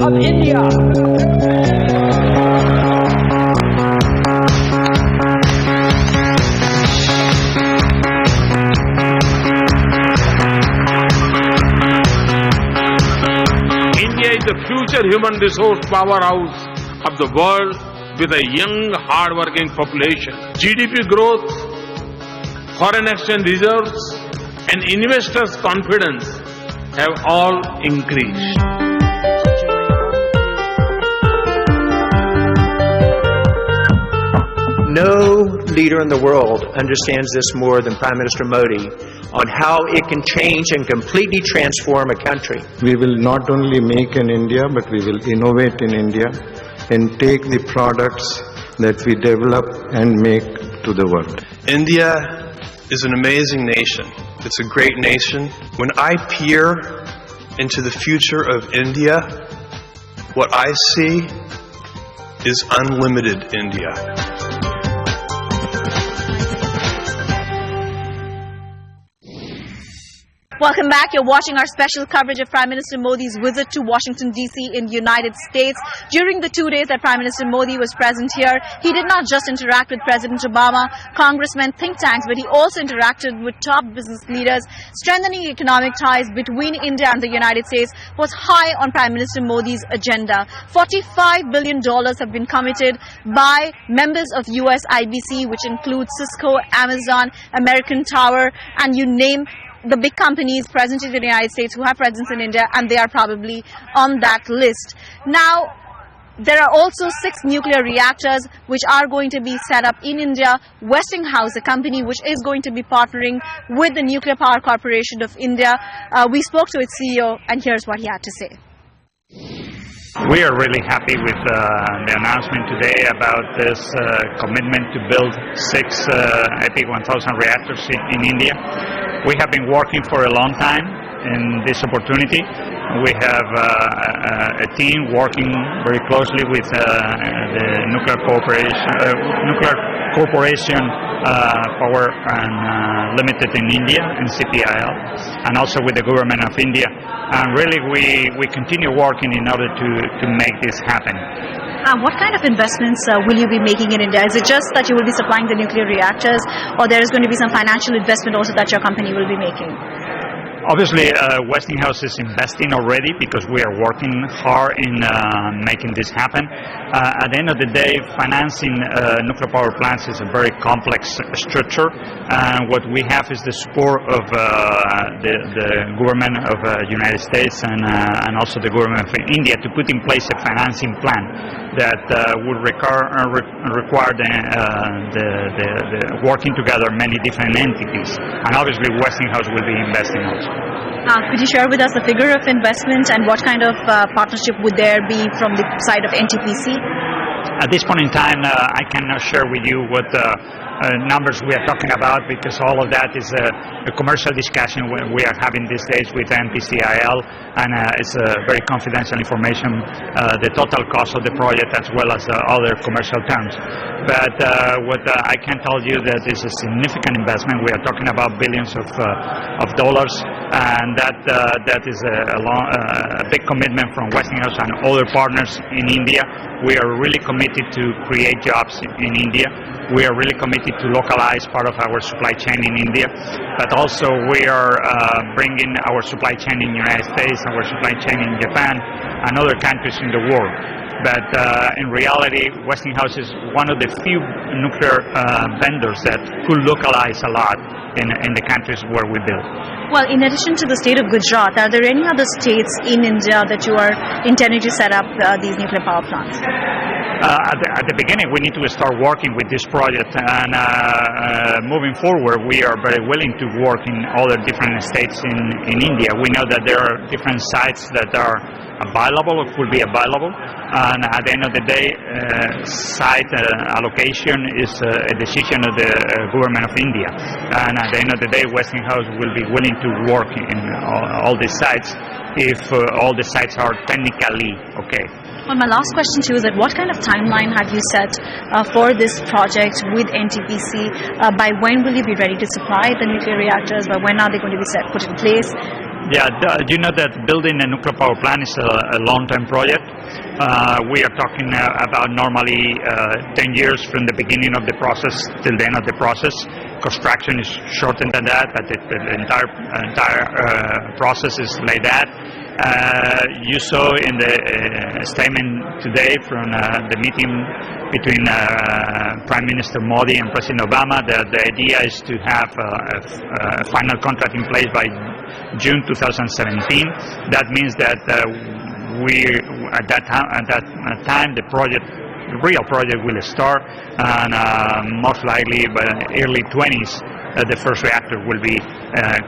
of India. India is the future human resource powerhouse of the world with a young, hard-working population. GDP growth, foreign exchange reserves, and investors' confidence have all increased. No leader in the world understands this more than Prime Minister Modi on how it can change and completely transform a country. We will not only make in India, but we will innovate in India and take the products that we develop and make to the world. India is an amazing nation. It's a great nation. When I peer into the future of India, what I see is unlimited India. Welcome back. You're watching our special coverage of Prime Minister Modi's visit to Washington, D.C. in the United States. During the 2 days that Prime Minister Modi was present here, he did not just interact with President Obama, congressmen, think tanks, but he also interacted with top business leaders. Strengthening economic ties between India and the United States was high on Prime Minister Modi's agenda. $45 billion have been committed by members of US IBC, which includes Cisco, Amazon, American Tower, and you name the big companies present in the United States who have presence in India, and they are probably on that list. Now, there are also 6 nuclear reactors which are going to be set up in India. Westinghouse, a company which is going to be partnering with the Nuclear Power Corporation of India. We spoke to its CEO, and here's what he had to say. We are really happy with the announcement today about this commitment to build 6 AP 1000 reactors in India. We have been working for a long time in this opportunity. We have a team working very closely with the Nuclear Corporation Power and Limited in India and CPIL, and also with the government of India. And really, we continue working in order to make this happen. What kind of investments will you be making in India? Is it just that you will be supplying the nuclear reactors, or there is going to be some financial investment also that your company will be making? Obviously, Westinghouse is investing already because we are working hard in making this happen. At the end of the day, financing nuclear power plants is a very complex structure, and what we have is the support of the government of the United States and also the government of India to put in place a financing plan that would require the working together many different entities, and obviously Westinghouse will be investing also. Could you share with us the figure of investment and what kind of partnership would there be from the side of NTPC? At this point in time, I cannot share with you what numbers we are talking about, because all of that is a commercial discussion we are having these days with NPCIL, and it's very confidential information, the total cost of the project as well as other commercial terms. But what I can tell you that is a significant investment. We are talking about billions of dollars, and that is a big commitment from Westinghouse and other partners in India. We are really committed to create jobs in India. We are really committed to localize part of our supply chain in India, but also we are bringing our supply chain in the United States, our supply chain in Japan, and other countries in the world. But in reality, Westinghouse is one of the few nuclear vendors that could localize a lot in the countries where we build. Well, in addition to the state of Gujarat, are there any other states in India that you are intending to set up these nuclear power plants? At the beginning, we need to start working with this project, and moving forward, we are very willing to work in other different states in India. We know that there are different sites that are available or could be available, and at the end of the day, site allocation is a decision of the government of India. And at the end of the day, Westinghouse will be willing to work in all these sites if all the sites are technically okay. Well, my last question to you is that what kind of timeline have you set for this project with NTPC? By when will you be ready to supply the nuclear reactors? By when are they going to be put in place? Yeah, do you know that building a nuclear power plant is a long-term project? We are talking about normally 10 years from the beginning of the process till the end of the process. Construction is shorter than that, but the entire process is like that. You saw in the statement today from the meeting between Prime Minister Modi and President Obama that the idea is to have a final contract in place by June 2017. That means that at that time the real project will start, and most likely by early 20s the first reactor will be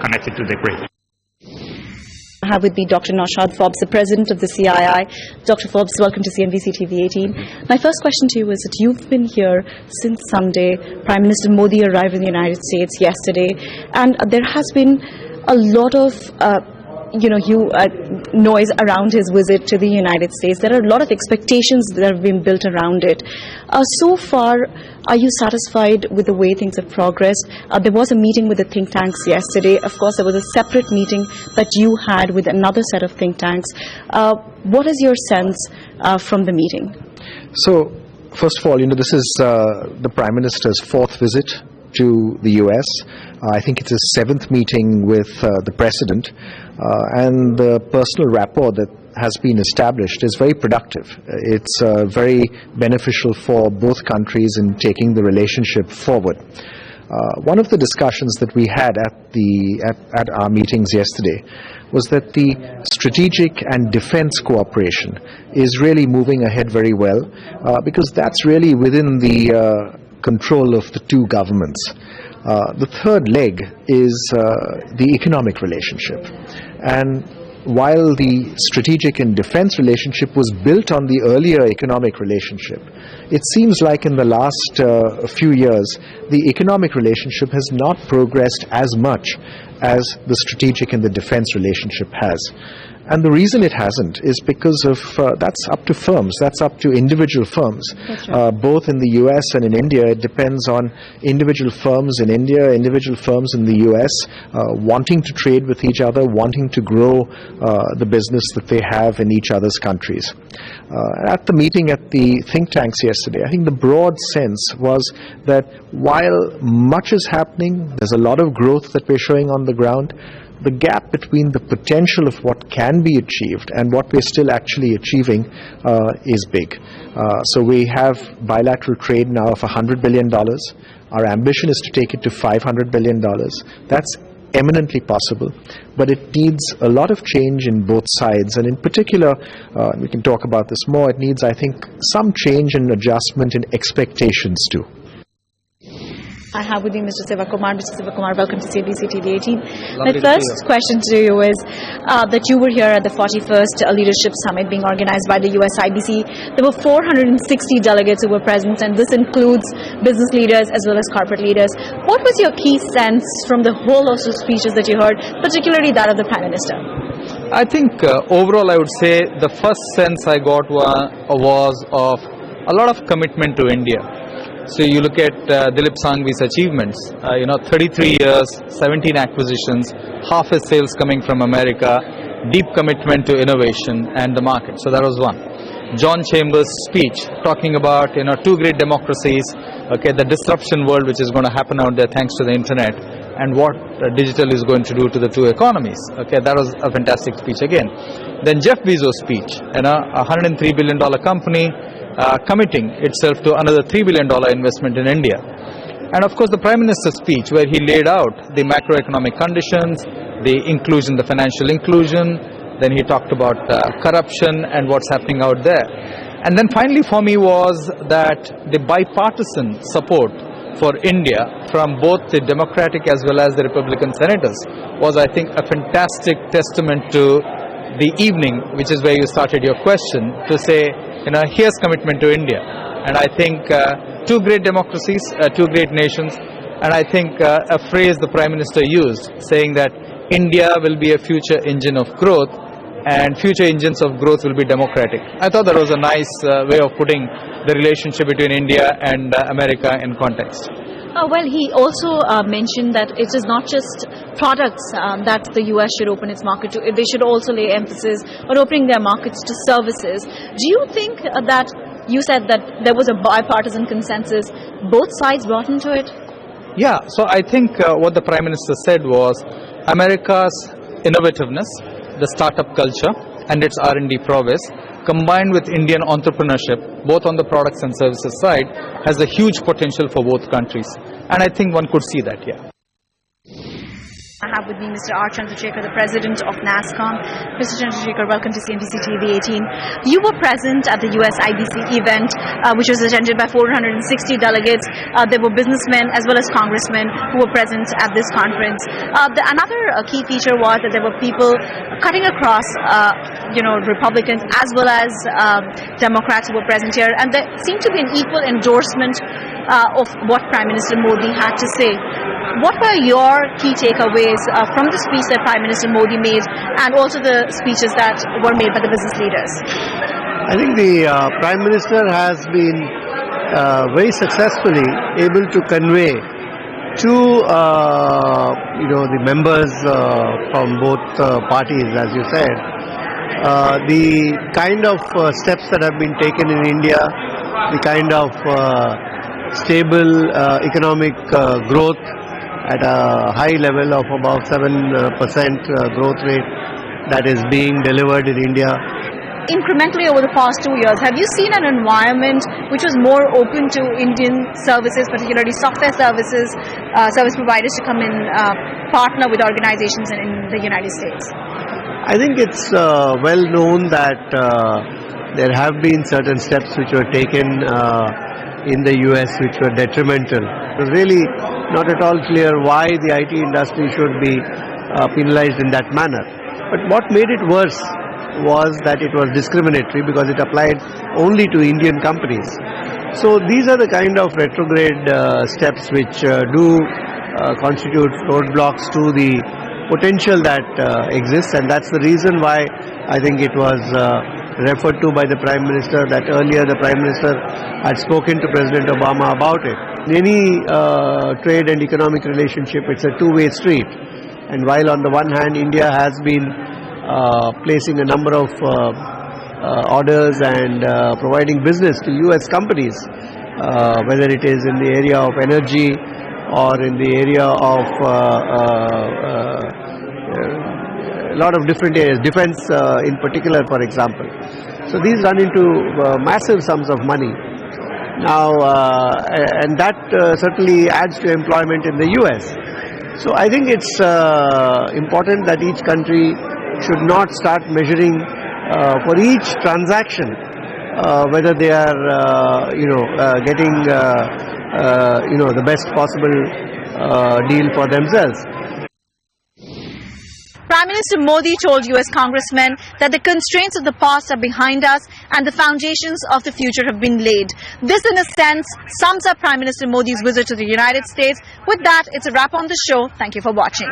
connected to the grid. I have with me Dr. Naushad Forbes, the president of the CII. Dr. Forbes, welcome to CNBC TV 18. My first question to you is that you've been here since Sunday. Prime Minister Modi arrived in the United States yesterday, and there has been a lot of noise around his visit to the United States. There are a lot of expectations that have been built around it. So far, are you satisfied with the way things have progressed? There was a meeting with the think tanks yesterday. Of course, there was a separate meeting that you had with another set of think tanks. What is your sense from the meeting? So, first of all, this is the Prime Minister's fourth visit to the US. I think it's his seventh meeting with the President, and the personal rapport that has been established is very productive. It's very beneficial for both countries in taking the relationship forward. One of the discussions that we had at our meetings yesterday was that the strategic and defense cooperation is really moving ahead very well, because that's really within the control of the two governments. The third leg is the economic relationship. And while the strategic and defense relationship was built on the earlier economic relationship, it seems like in the last few years, the economic relationship has not progressed as much as the strategic and the defense relationship has. And the reason it hasn't is because of that's up to firms, that's up to individual firms. Right. Both in the US and in India, it depends on individual firms in India, individual firms in the US, wanting to trade with each other, wanting to grow the business that they have in each other's countries. At the meeting at the think tanks yesterday, I think the broad sense was that while much is happening, there's a lot of growth that we're showing on the ground, the gap between the potential of what can be achieved and what we're still actually achieving is big. So we have bilateral trade now of $100 billion. Our ambition is to take it to $500 billion. That's eminently possible, but it needs a lot of change in both sides, and in particular, we can talk about this more, it needs, I think, some change and adjustment in expectations too. I have with me Mr. Sivakumar. Mr. Sivakumar, welcome to CNBC TV 18. My first question to you is that you were here at the 41st Leadership Summit being organized by the US IBC. There were 460 delegates who were present, and this includes business leaders as well as corporate leaders. What was your key sense from the whole host of speeches that you heard, particularly that of the Prime Minister? I think overall I would say the first sense I got was of a lot of commitment to India. So you look at Dilip Sanghvi's achievements, 33 years, 17 acquisitions, half his sales coming from America, deep commitment to innovation and the market. So that was one. John Chambers' speech talking about, two great democracies, the disruption world which is going to happen out there thanks to the internet, and what digital is going to do to the two economies. That was a fantastic speech again. Then Jeff Bezos' speech, a $103 billion company, committing itself to another $3 billion investment in India. And of course the Prime Minister's speech, where he laid out the macroeconomic conditions, the inclusion, the financial inclusion, then he talked about corruption and what's happening out there. And then finally for me was that the bipartisan support for India from both the Democratic as well as the Republican senators was, I think, a fantastic testament to the evening, which is where you started your question, to say, here's commitment to India. And I think two great democracies, two great nations, and I think a phrase the Prime Minister used, saying that India will be a future engine of growth, and future engines of growth will be democratic. I thought that was a nice way of putting the relationship between India and America in context. Well, he also mentioned that it is not just products that the U.S. should open its market to. They should also lay emphasis on opening their markets to services. Do you think that you said that there was a bipartisan consensus, both sides brought into it? Yeah, so I think what the Prime Minister said was America's innovativeness, the startup culture and its R&D prowess, combined with Indian entrepreneurship, both on the products and services side, has a huge potential for both countries. And I think one could see that, yeah. I have with me Mr. R. Chandrasekhar, the President of NASSCOM. Mr. Chandrasekhar, welcome to CNBC TV 18. You were present at the US IBC event, which was attended by 460 delegates. There were businessmen as well as congressmen who were present at this conference. Another key feature was that there were people cutting across, Republicans as well as Democrats who were present here. And there seemed to be an equal endorsement of what Prime Minister Modi had to say. What were your key takeaways from the speech that Prime Minister Modi made and also the speeches that were made by the business leaders? I think the Prime Minister has been very successfully able to convey to the members from both parties, as you said, the kind of steps that have been taken in India, the kind of stable economic growth at a high level of about 7% growth rate that is being delivered in India. Incrementally over the past 2 years, have you seen an environment which was more open to Indian services, particularly software services, service providers to come in, partner with organizations in the United States? I think it's well known that there have been certain steps which were taken in the US which were detrimental. It was really not at all clear why the IT industry should be penalized in that manner. But what made it worse was that it was discriminatory because it applied only to Indian companies. So these are the kind of retrograde steps which do constitute roadblocks to the potential that exists, and that's the reason why I think it was referred to by the Prime Minister that earlier the Prime Minister had spoken to President Obama about it. In any trade and economic relationship, it's a two-way street. And while on the one hand India has been placing a number of orders and providing business to US companies, whether it is in the area of energy or in the area of a lot of different areas, defense in particular, for example. So these run into massive sums of money. Now, and that certainly adds to employment in the US. So I think it's important that each country should not start measuring for each transaction whether they are, getting, the best possible deal for themselves. Prime Minister Modi told US Congressmen that the constraints of the past are behind us and the foundations of the future have been laid. This, in a sense, sums up Prime Minister Modi's visit to the United States. With that, it's a wrap on the show. Thank you for watching.